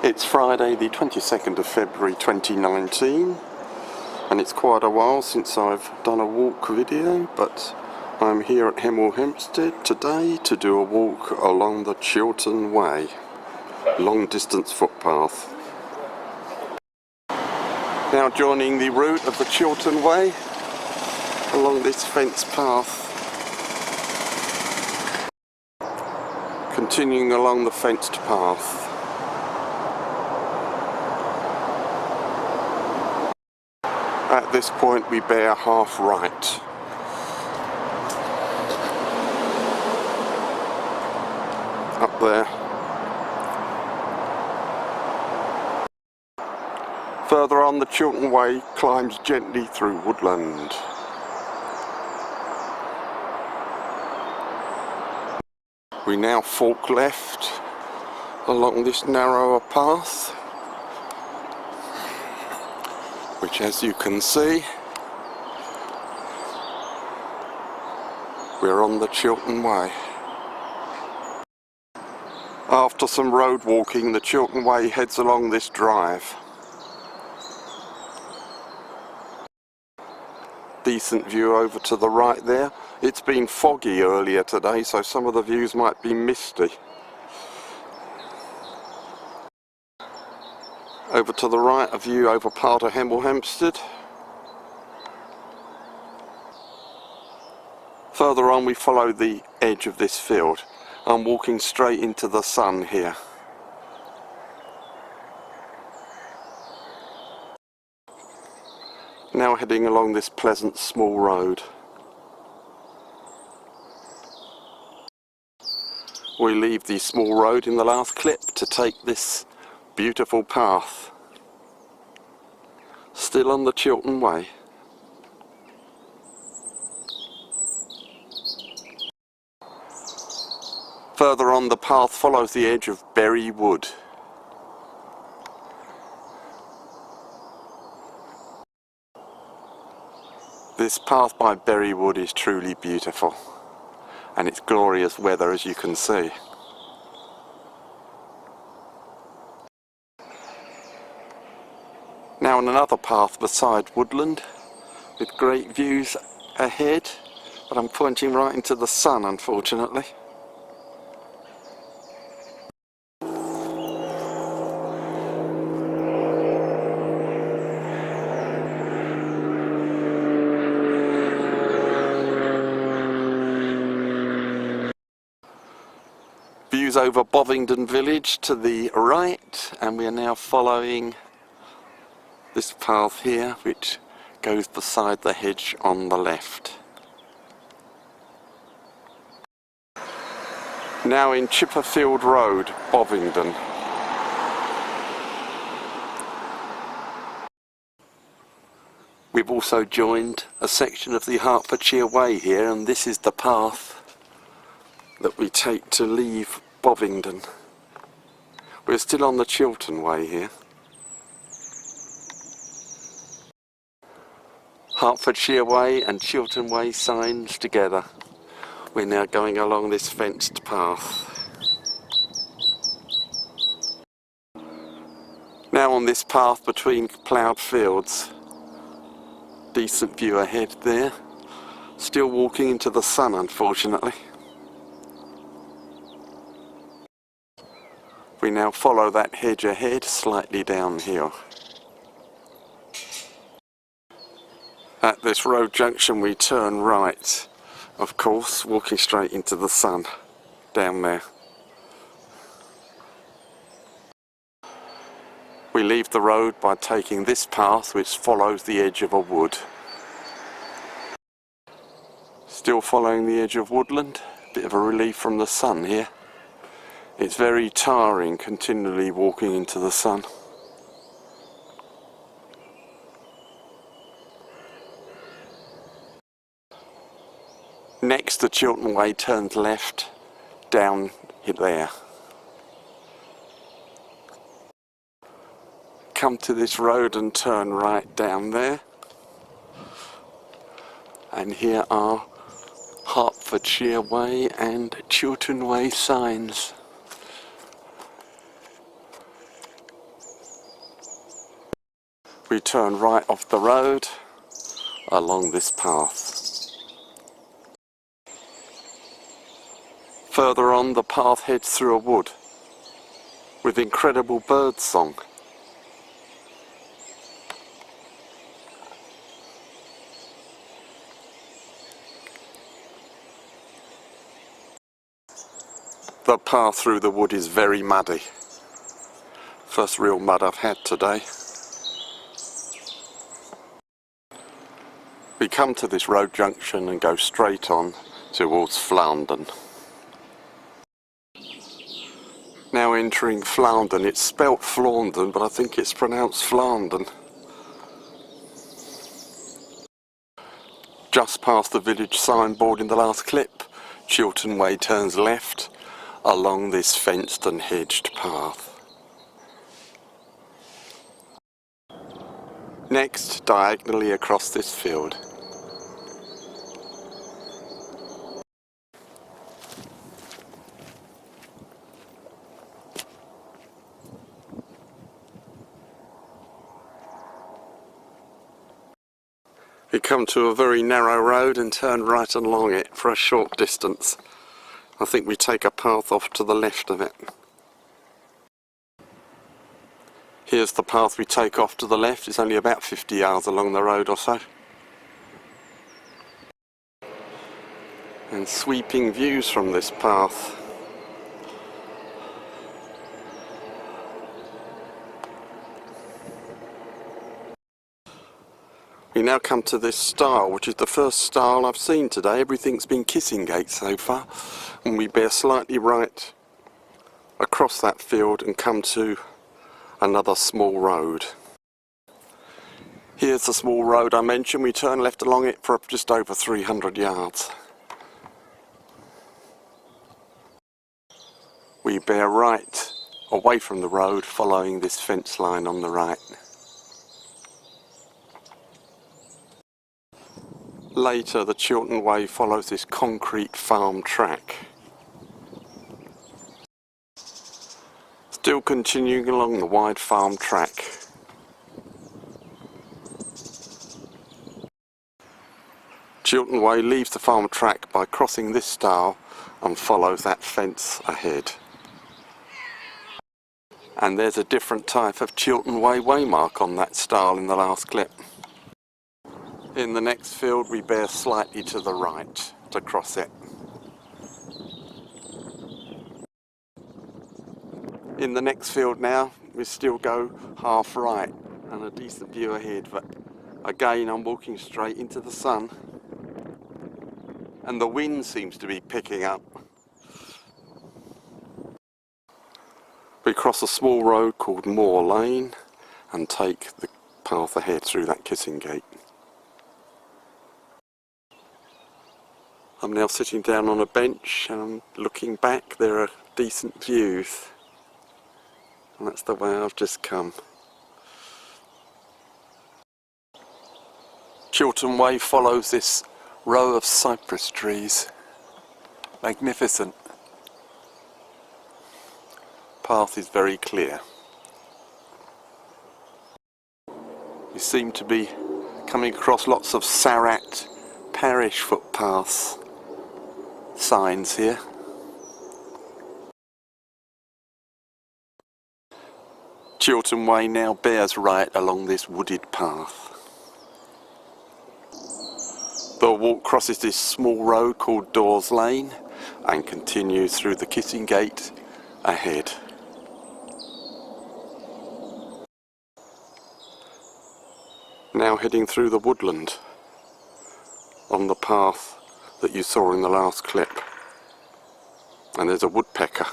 It's Friday the 22nd of February 2019 and it's quite a while since I've done a walk video, but I'm here at Hemel Hempstead today to do a walk along the Chiltern Way, long distance footpath. Now joining the route of the Chiltern Way along this fence path, continuing along the fenced path. At this point we bear half right. Up there. Further on, the Chiltern Way climbs gently through woodland. We now fork left along this narrower path, which, as you can see, we're on the Chiltern Way. After some road walking, the Chiltern Way heads along this drive. Decent view over to the right there. It's been foggy earlier today, so some of the views might be misty. Over to the right, a view over part of Hemel Hempstead. Further on we follow the edge of this field. I'm walking straight into the sun here. Now heading along this pleasant small road. We leave the small road in the last clip to take this beautiful path. Still on the Chiltern Way. Further on, the path follows the edge of Berry Wood. This path by Berry Wood is truly beautiful, and it's glorious weather, as you can see. Now on another path beside woodland with great views ahead, but I'm pointing right into the sun, unfortunately. Views over Bovingdon village to the right, and we are now following this path here, which goes beside the hedge on the left. Now in Chipperfield Road, Bovingdon. We've also joined a section of the Hertfordshire Way here, and this is the path that we take to leave Bovingdon. We're still on the Chiltern Way here. Hertfordshire Way and Chiltern Way signs together. We're now going along this fenced path. Now on this path between ploughed fields. Decent view ahead there. Still walking into the sun, unfortunately. We now follow that hedge ahead, slightly downhill. At this road junction we turn right, of course, walking straight into the sun, down there. We leave the road by taking this path which follows the edge of a wood. Still following the edge of woodland, bit of a relief from the sun here. It's very tiring continually walking into the sun. Next, the Chiltern Way turns left down there. Come to this road and turn right down there. And here are Hertfordshire Way and Chiltern Way signs. We turn right off the road along this path. Further on, the path heads through a wood with incredible bird song. The path through the wood is very muddy. First real mud I've had today. We come to this road junction and go straight on towards Flaunden. Now entering Flaunden. It's spelt Flaunden, but I think it's pronounced Flaunden. Just past the village signboard in the last clip, Chiltern Way turns left along this fenced and hedged path. Next, diagonally across this field, we come to a very narrow road and turn right along it for a short distance. I think we take a path off to the left of it. Here's the path we take off to the left. It's only about 50 yards along the road or so. And sweeping views from this path. We now come to this stile, which is the first stile I've seen today. Everything's been kissing gates so far. And we bear slightly right across that field and come to another small road. Here's the small road I mentioned. We turn left along it for just over 300 yards. We bear right away from the road following this fence line on the right. Later, the Chiltern Way follows this concrete farm track. Still continuing along the wide farm track. Chiltern Way leaves the farm track by crossing this stile and follows that fence ahead. And there's a different type of Chiltern Way waymark on that stile in the last clip. In the next field we bear slightly to the right to cross it. In the next field now we still go half right and a decent view ahead, but again I'm walking straight into the sun and the wind seems to be picking up. We cross a small road called Moor Lane and take the path ahead through that kissing gate. I'm now sitting down on a bench and I'm looking back. There are decent views. And that's the way I've just come. Chiltern Way follows this row of cypress trees. Magnificent. Path is very clear. We seem to be coming across lots of Sarratt parish footpaths signs here. Chiltern Way now bears right along this wooded path. The walk crosses this small road called Dawes Lane and continues through the kissing gate ahead. Now heading through the woodland on the path that you saw in the last clip. And there's a woodpecker.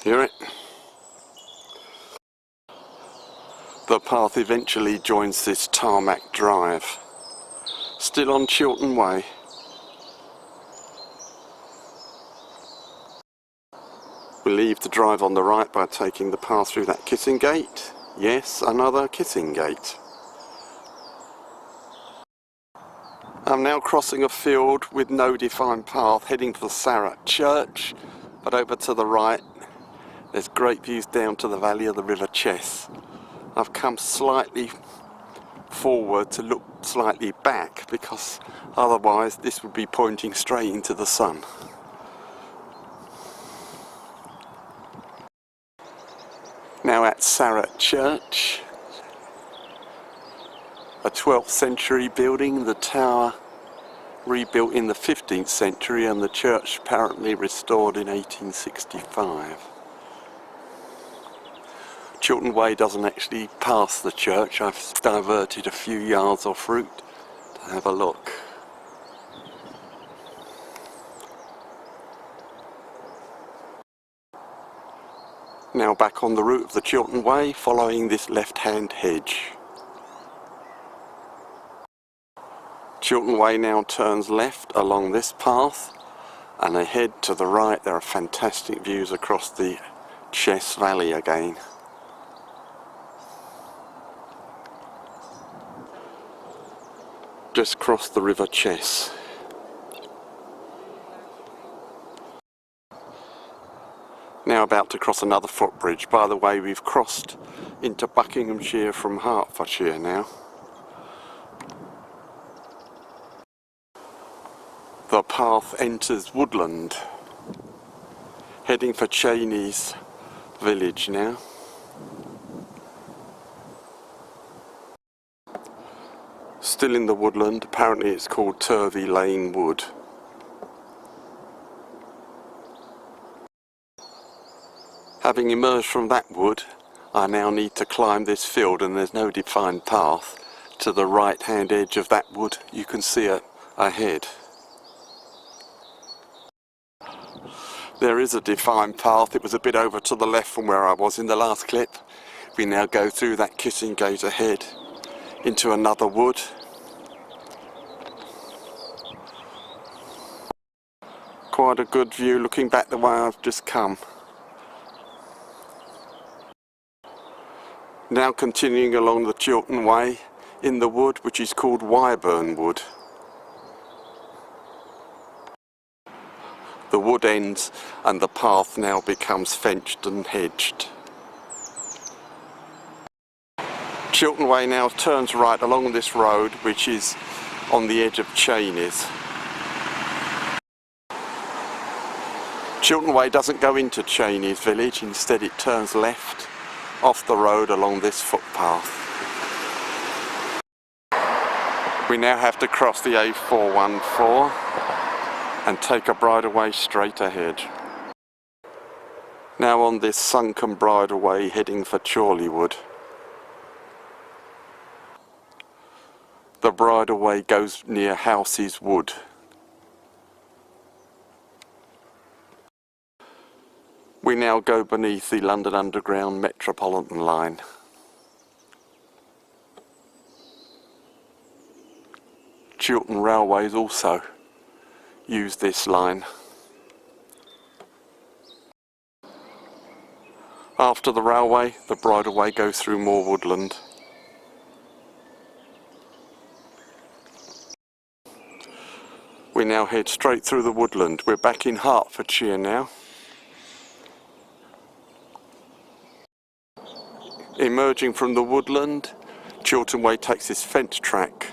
Hear it? The path eventually joins this tarmac drive. Still on Chiltern Way. We leave the drive on the right by taking the path through that kissing gate. Yes, another kissing gate. I'm now crossing a field with no defined path, heading for the Sarratt Church, but over to the right there's great views down to the valley of the River Chess. I've come slightly forward to look slightly back because otherwise this would be pointing straight into the sun. Now at Sarratt Church, a 12th century building, the tower rebuilt in the 15th century and the church apparently restored in 1865. Chiltern Way doesn't actually pass the church. I've diverted a few yards off route to have a look. Now back on the route of the Chiltern Way, following this left-hand hedge. Chiltern Way now turns left along this path, and ahead to the right there are fantastic views across the Chess Valley again. Just crossed the River Chess. Now about to cross another footbridge. By the way, we've crossed into Buckinghamshire from Hertfordshire now. The path enters woodland, heading for Chenies village now. Still in the woodland, apparently it's called Turvey Lane Wood. Having emerged from that wood, I now need to climb this field, and there's no defined path. To the right hand edge of that wood you can see it ahead. There is a defined path. It was a bit over to the left from where I was in the last clip. We now go through that kissing gate ahead into another wood. Quite a good view looking back the way I've just come. Now continuing along the Chiltern Way in the wood, which is called Wyburn Wood. The wood ends and the path now becomes fenced and hedged. Chiltern Way now turns right along this road, which is on the edge of Chenies. Chiltern Way doesn't go into Chenies village, instead it turns left off the road along this footpath. We now have to cross the A414 and take a bridleway straight ahead. Now on this sunken bridleway heading for Chorleywood. The bridleway goes near Houses Wood. We now go beneath the London Underground Metropolitan line. Chiltern Railways also use this line. After the railway, the bridleway goes through more woodland. We now head straight through the woodland. We're back in Hertfordshire now. Emerging from the woodland, Chiltern Way takes this fence track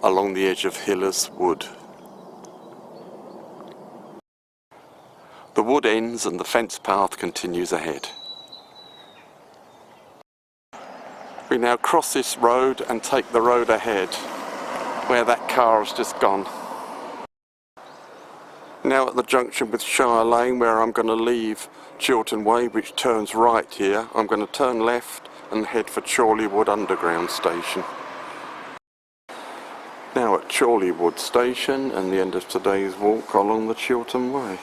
along the edge of Hiller's Wood. The wood ends and the fence path continues ahead. We now cross this road and take the road ahead, where that car has just gone. Now at the junction with Shire Lane, where I'm going to leave Chiltern Way, which turns right here, I'm going to turn left and head for Chorleywood Underground Station. Now at Chorleywood Station and the end of today's walk along the Chiltern Way.